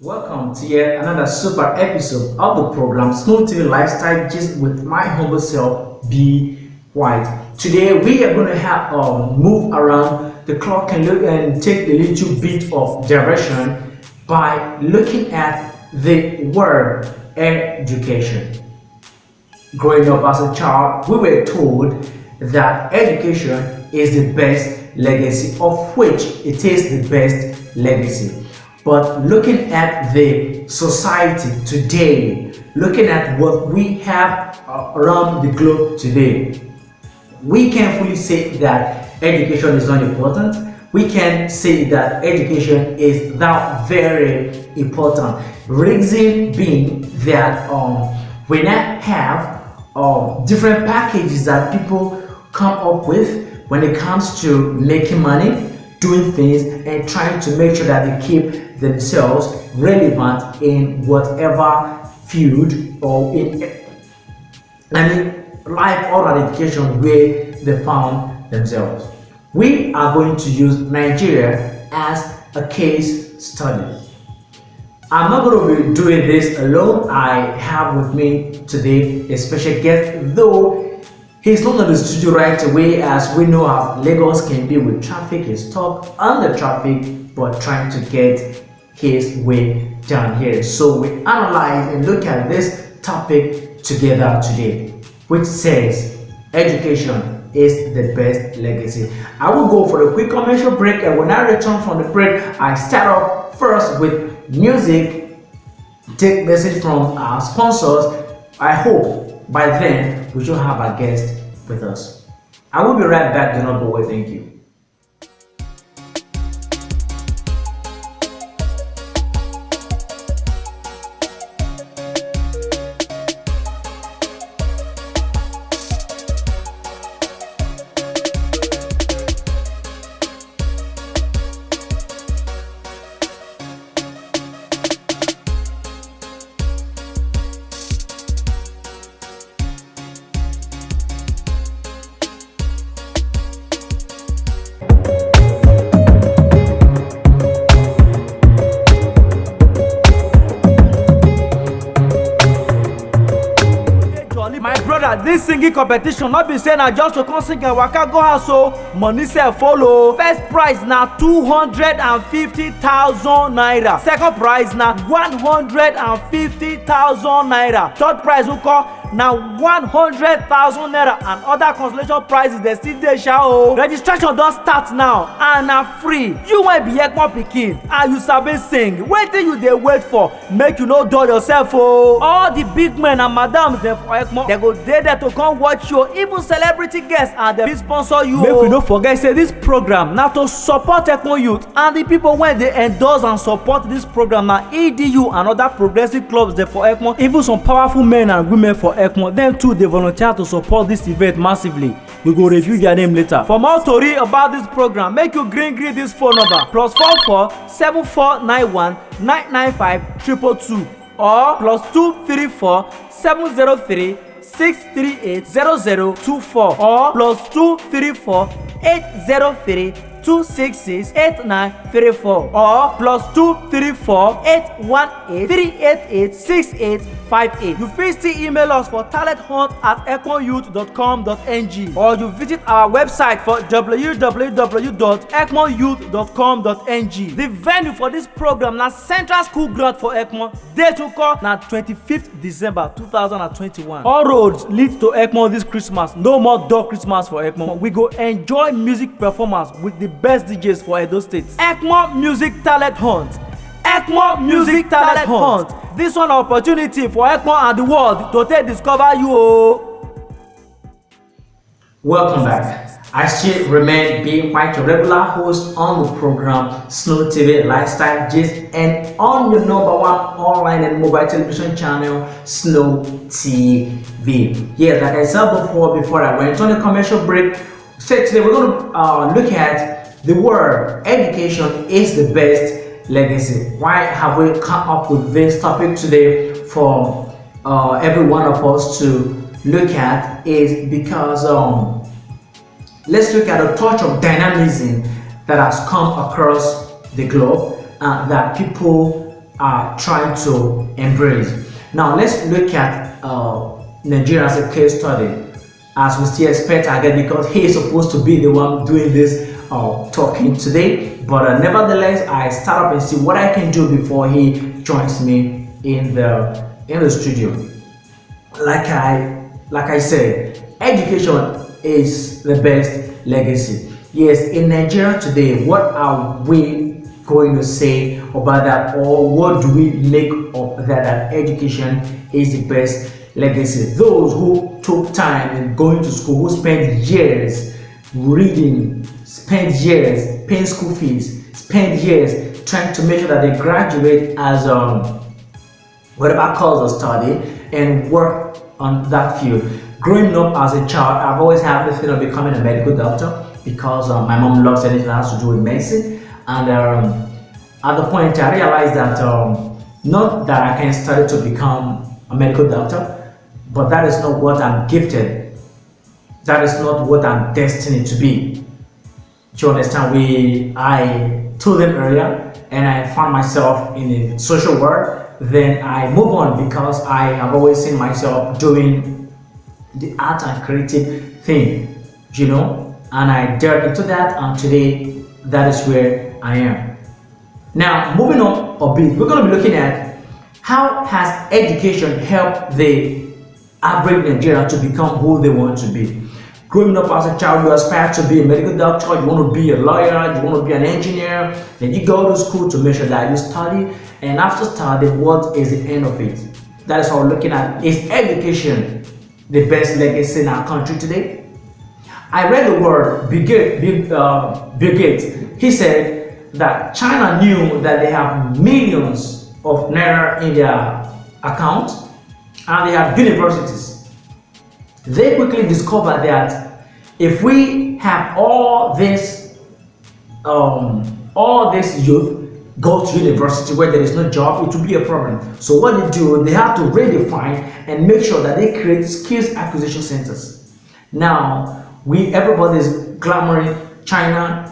Welcome to yet another super episode of the program Smooth TV Lifestyle Gist with my humble self, B. White. Today we are going to have move around the clock and look and take a little bit of direction by looking at the word education. Growing up as a child, we were told that education is the best legacy, of which it is the best legacy. But looking at the society today, looking at what we have around the globe today, we can fully say that education is not important. We can say that education is not very important. Reason being that we now have different packages that people come up with when it comes to making money, doing things, and trying to make sure that they keep themselves relevant in whatever field or in life or education where they found themselves. We are going to use Nigeria as a case study. I'm not going to be doing this alone. I have with me today a special guest, though he's not in the studio right away, as we know how Lagos can be with traffic. He's stuck on the traffic but trying to get his way down here. So we analyze and look at this topic together today, which says education is the best legacy. I will go for a quick commercial break, and when I return from the break, I start off first with music, take message from our sponsors. I hope by then we should have a guest with us. I will be right back. Do not go away. Thank you. My brother, this singing competition not be saying I just to come sing and waka go house, so money sef follow. First prize na 250,000 naira. Second prize na 150,000 naira. Third prize nko na 100,000 naira, and other consolation prizes dey still dey sha o. Registration don start now and na free. You wey be ekpon pikin and you sabi sing, wetin you dey wait for? Make you no dull yourself o. All the big men and madams dem for ekpon, dem go dey there to come watch you. Even celebrity guests and dem fit sponsor you o. Make we no forget say this program na to support ekpon youth, and the people wey dey endorse and support this program na EDU and other progressive clubs dem for ekpon. Even some powerful men and women for ekpon, dem too dey volunteer to support this event massively. We go review their name later. For more tori about this program, make you gree this phone number +44 7491 995 222 or +234 703 638 0024 or +234 803 266 8934 or +234 818 388 6858. You fit still email us for talenthunt@ekmonyouth.com.ng, or you visit our website for www.ekmonyouth.com.ng. The venue for this program na Central School Ground for Ekmon. Date to call na 25th December 2021. All roads lead to Ekmon this Christmas. No more dull Christmas for Ekmon. We go enjoy music performance with the best DJs for Edo State. Ekmon Music Talent Hunt. Ekmon Music Talent Hunt. This one opportunity for Ekmon and the world to take discover you o. Welcome back. I still remain being quite a regular host on the program Snow TV Lifestyle Gist, and on your number one online and mobile television channel Snow TV. Yeah, like I said before I went on a commercial break, so today we're going to look at the word education is the best legacy. Why have we come up with this topic today for every one of us to look at? Is because let's look at a touch of dynamism that has come across the globe, that people are trying to embrace. Now let's look at Nigeria as a case study, as we still expect again, because he is supposed to be the one doing this talking today. But nevertheless, I start up and see what I can do before he joins me in the studio. Like I said, education is the best legacy. Yes, in Nigeria today, what are we going to say about that, or what do we make of that education is the best legacy? Those who took time in going to school, who spent years reading, spent years paying school fees, spent years trying to make sure that they graduate as whatever course of study and work on that field. Growing up as a child, I've always had the feeling of becoming a medical doctor because my mom loves anything that has to do with medicine. And at the point, I realized that not that I can study to become a medical doctor, but that is not what I'm gifted. That is not what I'm destined to be. Do you understand? I told them earlier, and I found myself in the social world. Then I move on because I have always seen myself doing the art and creative thing, and I delved into that, and today that is where I am. Now, moving on a bit, we're going to be looking at how has education helped the average Nigerian to become who they want to be. Growing up as a child, you aspire to be a medical doctor, you want to be a lawyer, you want to be an engineer, then you go to school to make sure that you study, and after study, what is the end of it? That is what we're looking at. Is education the best legacy in our country today? I read the word Bill Gates. He said that China knew that they have millions of naira in their account, and they have universities. They quickly discovered that if we have all this youth go to university where there is no job, it will be a problem. So what they do, they have to redefine and make sure that they create skills acquisition centers. Now, everybody is clamoring China.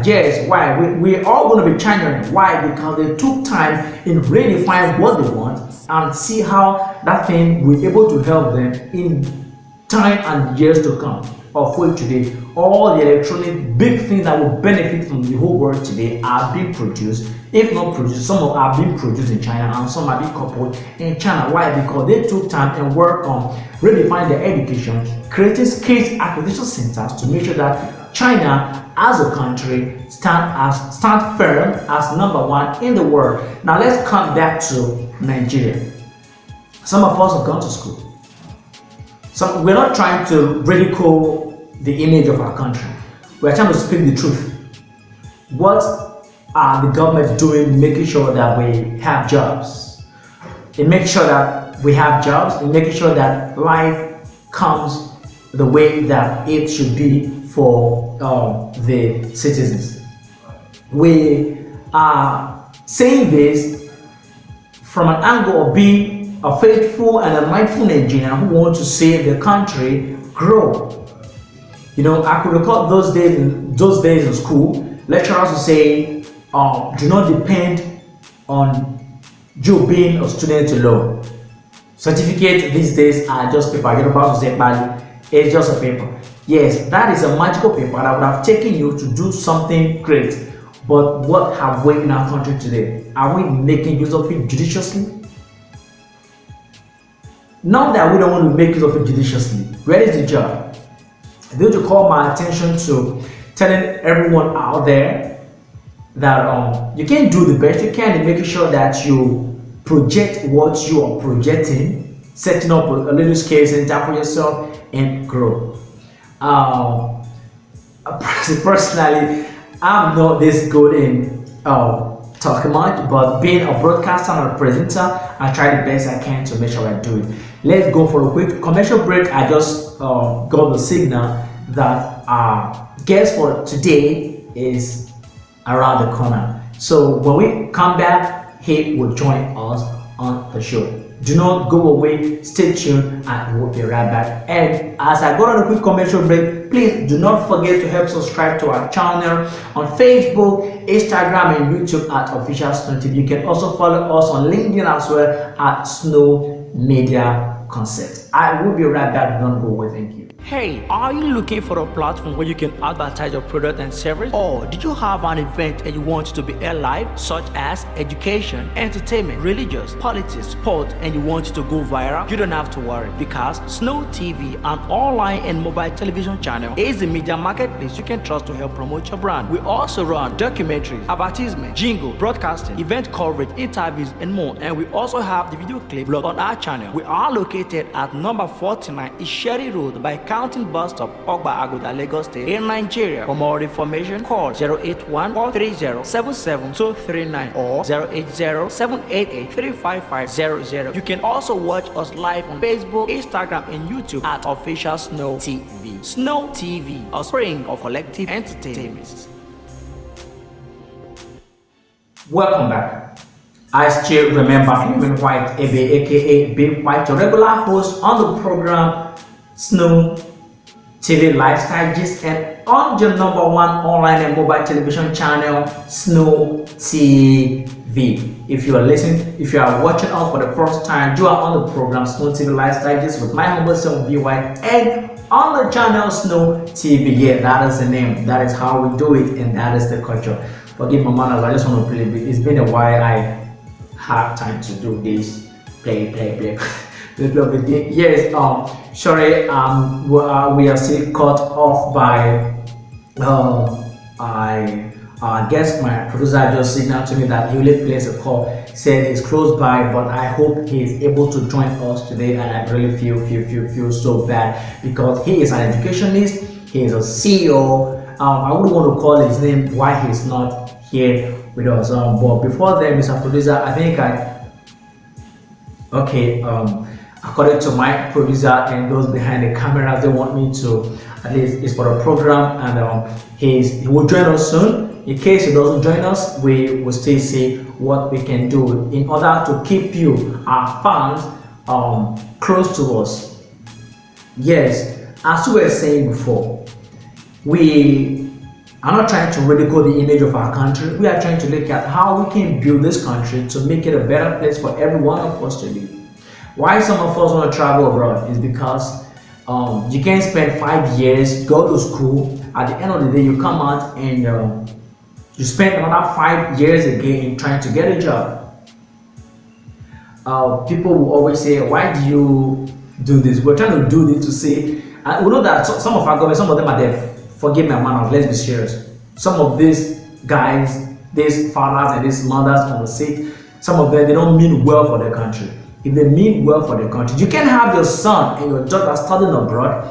Yes, why? We're all going to be China. Why? Because they took time in redefining what they want and see how that thing will be able to help them in time and years to come. Of which today, all the electronic big things that will benefit from the whole world today are being produced. If not produced, some are being produced in China and some are being coupled in China. Why? Because they took time and worked on redefining their education, creating skills acquisition centers to make sure that China as a country stand firm as number one in the world. Now let's come back to Nigeria. Some of us have gone to school. We're not trying to ridicule the image of our country. We're trying to speak the truth. What are the government doing, making sure that we have jobs? In making sure that we have jobs, in making sure that life comes the way that it should be for the citizens. We are saying this from an angle of being a faithful and a mindful Nigerian who want to see the country grow. I could recall those days in school, lecturers would say, do not depend on you being a student alone. Certificate these days are just paper. You're about to say, but it's just a paper. Yes, that is a magical paper that would have taken you to do something great. But what have we in our country today? Are we making use of it judiciously? Not that we don't want to make use of it judiciously. Where is the job? I need to call my attention to telling everyone out there that you can do the best you can in making sure that you project what you are projecting, setting up a little scale center for yourself and grow. Personally, I'm not this good in talking much, but being a broadcaster and a presenter, I try the best I can to make sure I do it. Let's go for a quick commercial break. I just got the signal that our guest for today is around the corner. So when we come back, he will join us on the show. Do not go away, stay tuned, and we'll be right back. And as I go on a quick commercial break, please do not forget to help subscribe to our channel on Facebook, Instagram, and YouTube at Official Snow TV. You can also follow us on LinkedIn as well at Snow Media Concept. I will be right back. Don't go away. Thank you. Hey, are you looking for a platform where you can advertise your product and service? Or did you have an event and you want it to be aired live, such as education, entertainment, religious, politics, sport, and you want it to go viral? You don't have to worry, because Snow TV, an online and mobile television channel, is the media marketplace you can trust to help promote your brand. We also run documentaries, advertisement, jingle, broadcasting, event coverage, interviews, and more. And we also have the video clip blog on our channel. We are located at number 49 Isheri Road by Counting Bus Stop, Ogba Aguda, Lagos State, in Nigeria. For more information, call 081-430-77239 or 080-788-35500. You can also watch us live on Facebook, Instagram, and YouTube at Official Snow TV. Snow TV, a spring of collective entertainment. Welcome back. I still remember Human White, aka Big White, your regular host on the program Snow TV Lifestyle Gist, and on your number one online and mobile television channel, Snow TV. If you are listening, if you are watching us for the first time, you are on the program Snow TV Lifestyle Gist with my humble self, B White, and on the channel Snow TV. Yeah, that is the name. That is how we do it, and that is the culture. Forgive my manners. I just want to play a bit. It's been a while. I had time to do this. Play. Yes, sorry, we are still cut off by I guess my producer just signaled to me that he will place a call, said he's close by, but I hope he is able to join us today. And I really feel so bad, because he is an educationist, he is a CEO. I wouldn't want to call his name why he's not here with us, but before then, Mr. Producer, I think according to my producer and those behind the cameras, they want me to, at least it's for a program, and he will join us soon. In case he doesn't join us, we will still see what we can do in order to keep you, our fans, close to us. Yes, as we were saying before, we are not trying to ridicule the image of our country. We are trying to look at how we can build this country to make it a better place for every one of us to live. Why some of us want to travel abroad is because you can spend 5 years, go to school, at the end of the day you come out and you spend another 5 years again trying to get a job. People will always say, why do you do this? We're trying to do this to say, and we know that some of our government, some of them are there. Forgive my manners, let's be serious. Some of these guys, these fathers and these mothers on the seat, some of them, they don't mean well for their country. If they mean well for the country, you can have your son and your daughter studying abroad,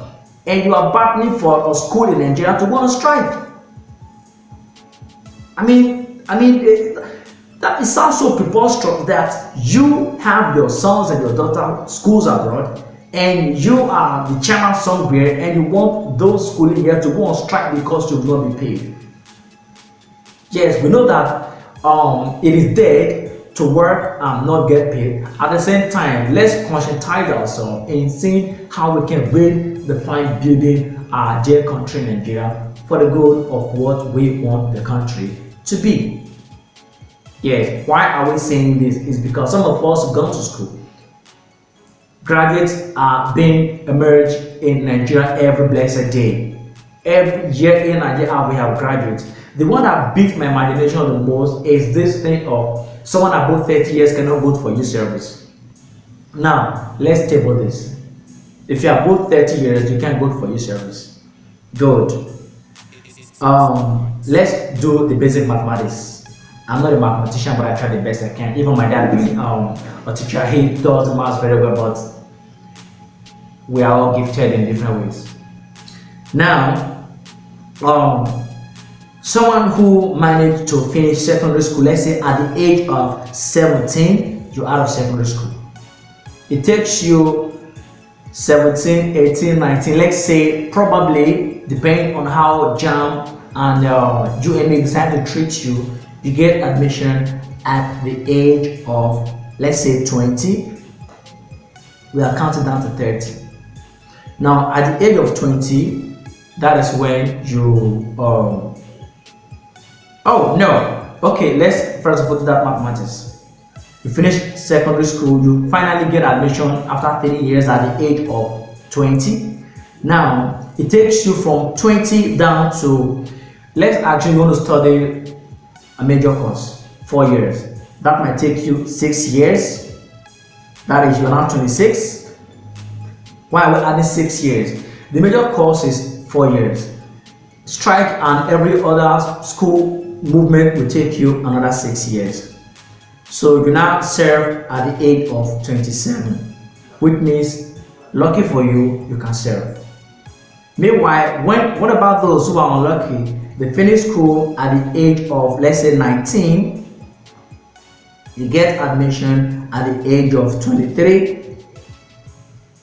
and you are battling for a school in Nigeria to go on strike. That it sounds so preposterous that you have your sons and your daughter schools abroad, and you are the chairman somewhere, and you want those schooling here to go on strike because you will not be paid. Yes, we know that it is dead to work and not get paid. At the same time, let's conscientize ourselves in seeing how we can redefine building our dear country Nigeria for the good of what we want the country to be. Yes, why are we saying this? Is because some of us have gone to school. Graduates are being emerged in Nigeria every blessed day. Every year in Nigeria we have graduates. The one that beats my imagination the most is this thing of someone above 30 years cannot vote for youth service. Now, let's table this. If you are above 30 years, you can't vote for youth service. Good. Let's do the basic mathematics. I'm not a mathematician, but I try the best I can. Even my dad being a teacher, he does maths very well, but we are all gifted in different ways. Now, someone who managed to finish secondary school, let's say at the age of 17, you're out of secondary school. It takes you 17, 18, 19, let's say, probably, depending on how JAM and UMA decide to treat you, you get admission at the age of let's say 20, we are counting down to 30. Now at the age of 20, that is when you oh no, okay, let's first of all do that mathematics. You finish secondary school, you finally get admission after 30 years at the age of 20. Now it takes you from 20 down to, let's actually want to study a major course, 4 years. That might take you 6 years. That is, you're now 26. Why are we adding 6 years? The major course is 4 years. Strike and every other school movement will take you another 6 years. So you now serve at the age of 27, which means, lucky for you, you can serve. Meanwhile, what about those who are unlucky? They finish school at the age of, let's say, 19. You get admission at the age of 23,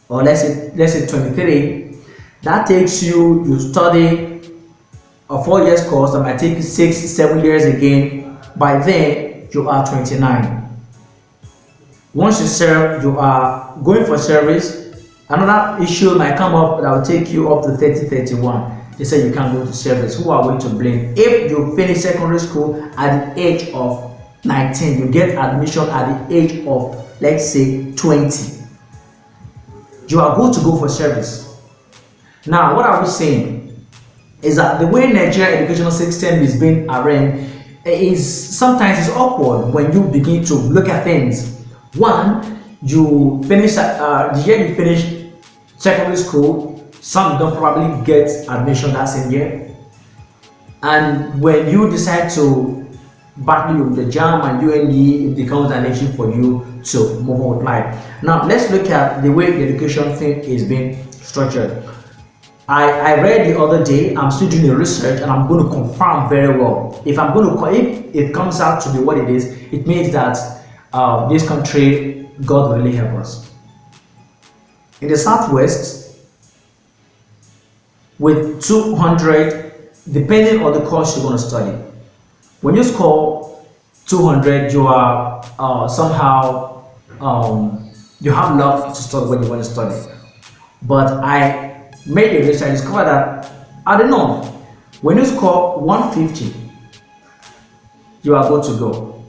or let's say 23. That takes you, you study a 4 years course that might take you 6-7 years again. By then you are 29. Once you serve, you are going for service. Another issue might come up that will take you up to 30-31. They say you can't go to service. Who are we to blame? If you finish secondary school at the age of 19, you get admission at the age of, let's say, 20. You are good to go for service. Now, what are we saying? Is that the way Nigerian educational system is being arranged is sometimes it's awkward when you begin to look at things. One, you finish the year you finish secondary school, some don't probably get admission that same year, and when you decide to battle with the JAM and UNE, it becomes an issue for you to move on with life. Now let's look at the way the education thing is being structured. I read the other day, I'm still doing the research and I'm going to confirm very well. If it comes out to be what it is, it means that this country, God really help us. In the Southwest, with 200, depending on the course you're going to study, when you score 200, you are somehow, you have love to study what you want to study. But I made a research, I discovered that at the north, when you score 150, you are good to go.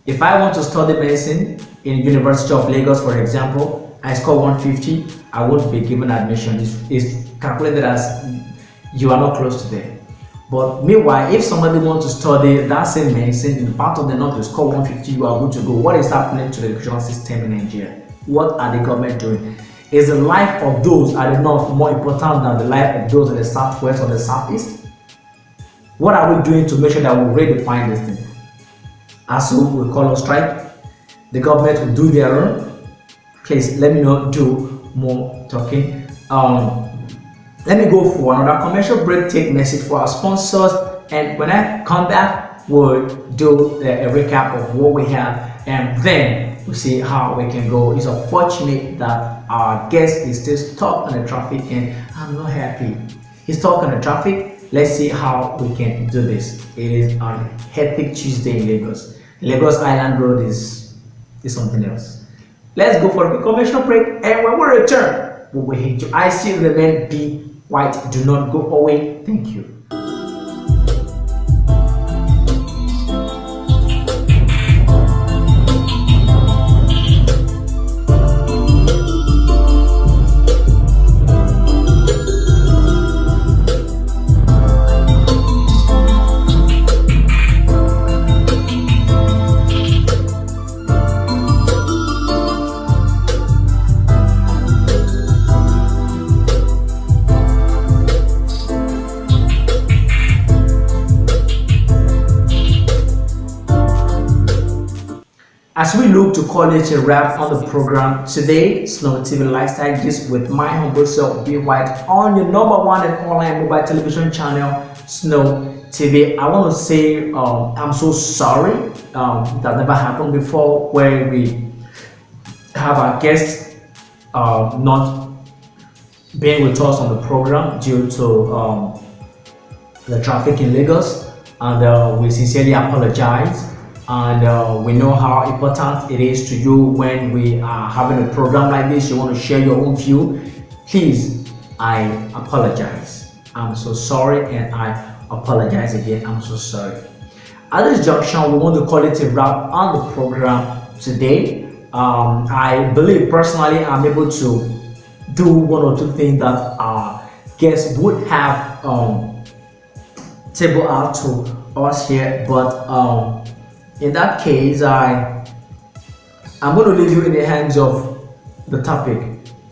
If I want to study medicine in University of Lagos, for example, I score 150, I won't be given admission. It's calculated as you are not close to there. But meanwhile, if somebody wants to study that same medicine in part of the north, you score 150, you are good to go. What is happening to the educational system in Nigeria? What are the government doing? Is the life of those at the north more important than the life of those in the southwest or the southeast? What are we doing to make sure that we redefine this thing? As so we call a strike, the government will do their own. Please let me not do more talking. Let me go for another commercial break, take message for our sponsors, and when I come back, we'll do a recap of what we have, and then we'll see how we can go. It's unfortunate that our guest is still stuck on the traffic and I'm not happy. He's stuck on the traffic. Let's see how we can do this. It is on hectic Tuesday in Lagos. Lagos Island Road is something else. Let's go for a commercial break, and when we return, we will hit you. I still remain Be White. Do not go away. Thank you. As we look to call it a wrap on the program today, Snow TV Lifestyle Gist with my humble self, Be White, on your number one and online mobile television channel, Snow TV. I want to say I'm so sorry. It has never happened before where we have our guests not being with us on the program due to the traffic in Lagos, and we sincerely apologize. and we know how important it is to you when we are having a program like this. You want to share your own view. Please, I apologize. I'm so sorry, and I apologize again. I'm so sorry. At this junction, we want to call it a wrap on the program today. I believe personally I'm able to do one or two things that our guests would have table out to us here, but in that case, I'm going to leave you in the hands of the topic.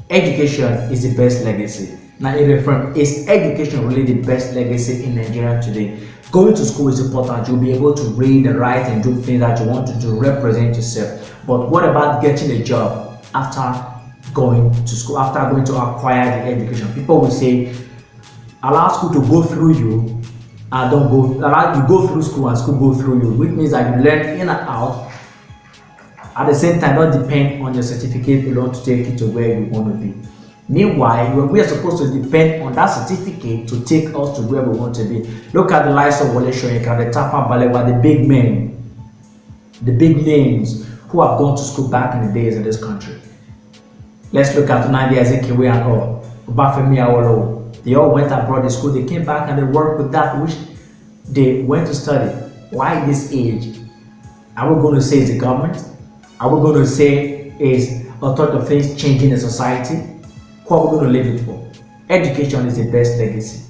Education is the best legacy. Now, in reference, is education really the best legacy in Nigeria today? Going to school is important. You'll be able to read and write and do things that you want to do, represent yourself. But what about getting a job after going to school, after going to acquire the education? People will say, allow school to go through you, and don't go, allow you go through school and school go through you, which means that you learn in and out. At the same time, not depend on your certificate alone to take you to where you want to be. Meanwhile, we are supposed to depend on that certificate to take us to where we want to be. Look at the likes of Wole Soyinka, the Tafa Balewa, the big men, the big names who have gone to school back in the days in this country. Let's look at Nnamdi Azikiwe and all, Obafemi Awolowo. They all went abroad to school, they came back and they worked with that which they went to study. Why this age? Are we going to say it's the government? Are we going to say is a lot of things changing in society? Who are we going to leave it for? Education is the best legacy.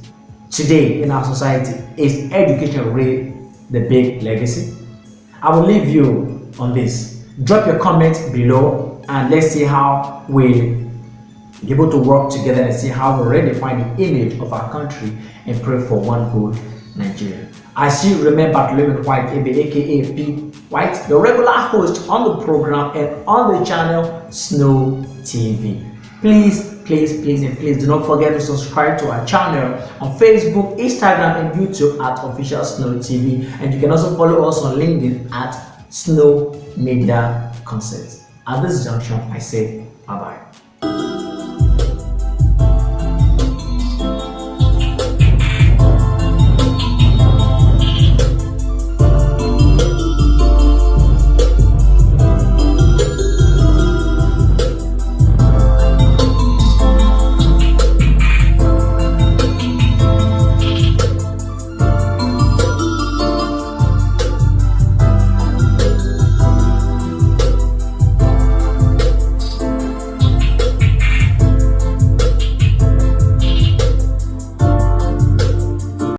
Today in our society, is education really the big legacy? I will leave you on this. Drop your comments below and let's see how we be able to work together and see how we redefine the image of our country and pray for one good Nigeria. I still remember to live in White, aka P White, the regular host on the program and on the channel Snow TV. Please do not forget to subscribe to our channel on Facebook, Instagram, and YouTube at Official Snow TV. And you can also follow us on LinkedIn at Snow Media Concepts. At this junction, I say bye-bye.